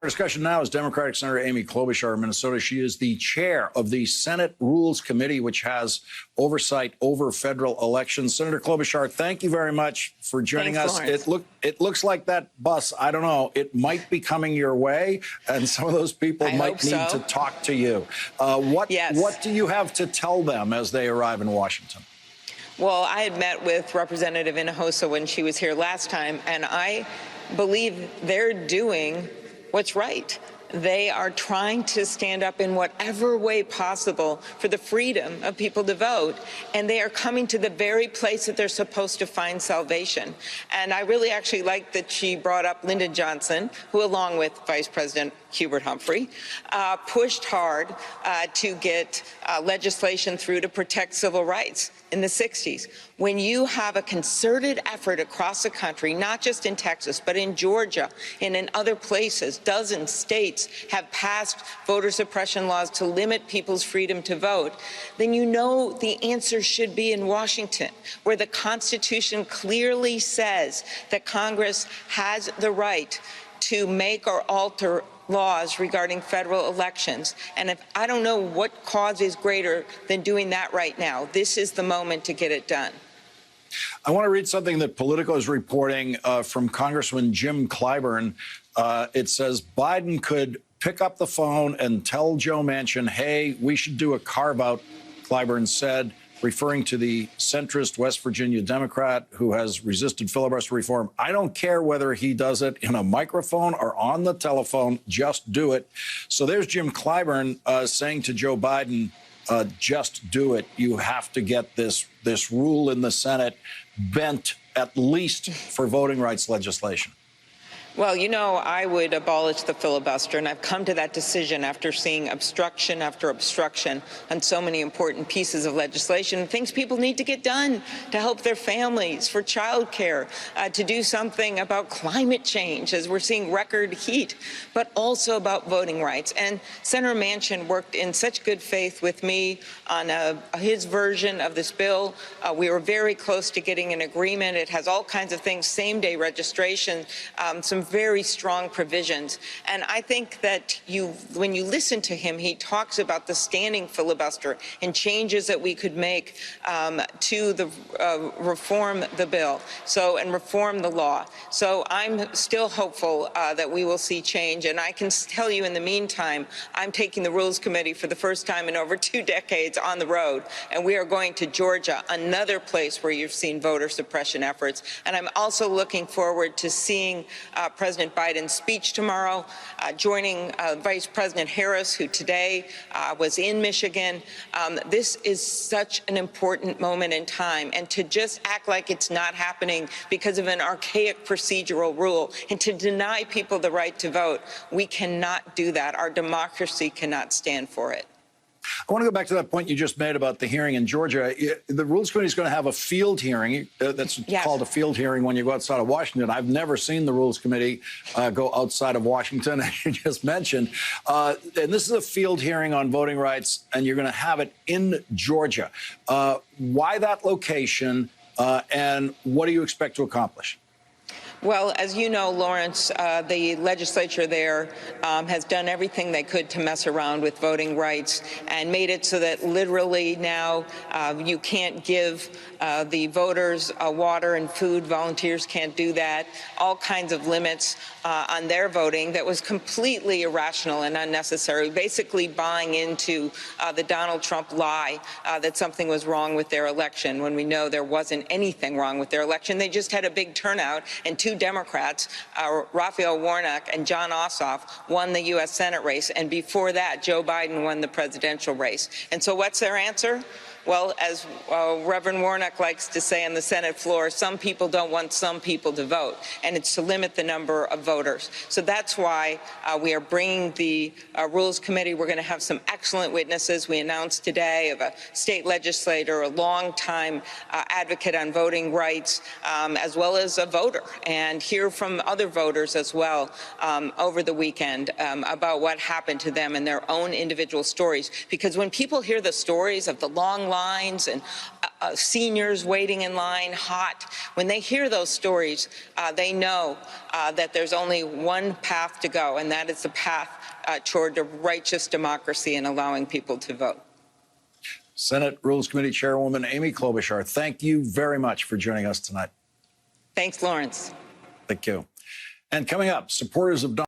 Our discussion now is Democratic Senator Amy Klobuchar of Minnesota. She is the chair of the Senate Rules Committee, which has oversight over federal elections. Senator Klobuchar, thank you very much for joining us. It looks like that bus, I don't know, it might be coming your way, and some of those people might need to talk to you. What do you have to tell them as they arrive in Washington? Well, I had met with Representative Hinojosa when she was here last time, and I believe they're doing what's right. They are trying to stand up in whatever way possible for the freedom of people to vote, and they are coming to the very place that they're supposed to find salvation. And I really actually like that she brought up Lyndon Johnson, who, along with Vice President Hubert Humphrey, pushed hard to get legislation through to protect civil rights in the 60s. When you have a concerted effort across the country, not just in Texas, but in Georgia and in other places, dozens states have passed voter suppression laws to limit people's freedom to vote, then you know the answer should be in Washington, where the Constitution clearly says that Congress has the right to make or alter laws regarding federal elections. And I don't know what cause is greater than doing that right now. This is the moment to get it done. I want to read something that Politico is reporting from Congressman Jim Clyburn. It says Biden could pick up the phone and tell Joe Manchin, hey, we should do a carve-out, Clyburn said, referring to the centrist West Virginia Democrat who has resisted filibuster reform. I don't care whether he does it in a microphone or on the telephone, just do it. So there's Jim Clyburn saying to Joe Biden, just do it. You have to get this rule in the Senate bent at least for voting rights legislation. Well, you know, I would abolish the filibuster, and I've come to that decision after seeing obstruction after obstruction on so many important pieces of legislation, things people need to get done to help their families, for child care, to do something about climate change, as we're seeing record heat, but also about voting rights. And Senator Manchin worked in such good faith with me on his version of this bill. We were very close to getting an agreement. It has all kinds of things, same-day registration, some very strong provisions. And I think that when you listen to him, he talks about the standing filibuster and changes that we could make to the reform the bill and reform the law. So I'm still hopeful that we will see change. And I can tell you in the meantime, I'm taking the Rules Committee for the first time in over 2 decades on the road. And we are going to Georgia, another place where you've seen voter suppression efforts. And I'm also looking forward to seeing President Biden's speech tomorrow, joining Vice President Harris, who today was in Michigan. This is such an important moment in time, and to just act like it's not happening because of an archaic procedural rule and to deny people the right to vote, we cannot do that. Our democracy cannot stand for it. I want to go back to that point you just made about the hearing in Georgia. The Rules Committee is going to have a field hearing. That's called a field hearing when you go outside of Washington. I've never seen the Rules Committee go outside of Washington, as you just mentioned. And this is a field hearing on voting rights, and you're going to have it in Georgia. Why that location, and what do you expect to accomplish? Well, as you know, Lawrence, the legislature there has done everything they could to mess around with voting rights and made it so that literally now you can't give the voters water and food. Volunteers can't do that. All kinds of limits on their voting that was completely irrational and unnecessary, basically buying into the Donald Trump lie that something was wrong with their election when we know there wasn't anything wrong with their election. They just had a big turnout, and 2 Democrats, Raphael Warnock and John Ossoff, won the U.S. Senate race. And before that, Joe Biden won the presidential race. And so what's their answer? Well, as Reverend Warnock likes to say on the Senate floor, some people don't want some people to vote, and it's to limit the number of voters. So that's why we are bringing the Rules Committee. We're going to have some excellent witnesses. We announced today of a state legislator, a longtime advocate on voting rights, as well as a voter, and hear from other voters as well over the weekend about what happened to them and their own individual stories. Because when people hear the stories of the long lines and seniors waiting in line hot. When they hear those stories, they know that there's only one path to go, and that is the path toward a righteous democracy and allowing people to vote. Senate Rules Committee Chairwoman Amy Klobuchar, thank you very much for joining us tonight. Thanks, Lawrence. Thank you. And coming up, supporters of